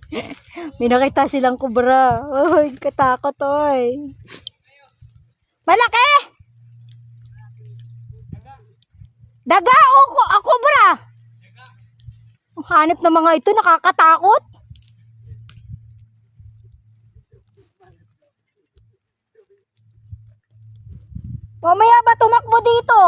May nakita silang kubra. Uy, katakot oy. Malaki! Daga o kubra. Ang hanip ng mga ito, nakakatakot. Mamaya ba tumakbo dito?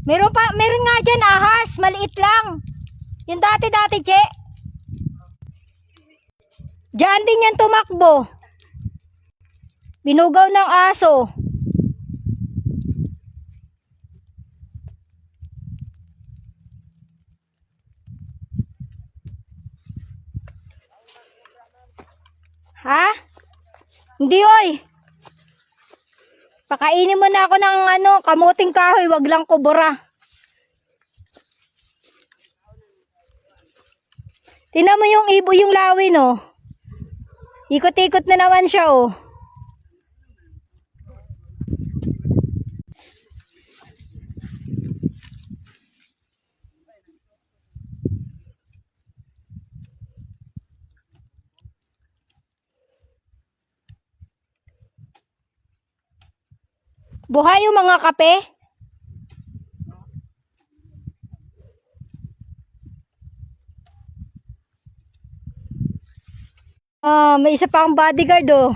Meron nga dyan ahas, maliit lang. Yung dati-dati, che. Diyan din yan tumakbo. Binugaw ng aso. Ha? Hindi oy. Pakainin mo na ako ng kamuting kahoy, wag lang kubra. Tingnan mo yung ibo, yung lawin oh. Ikot-ikot na naman siya oh. Buhay yung mga kape. May isa pa akong bodyguard oh.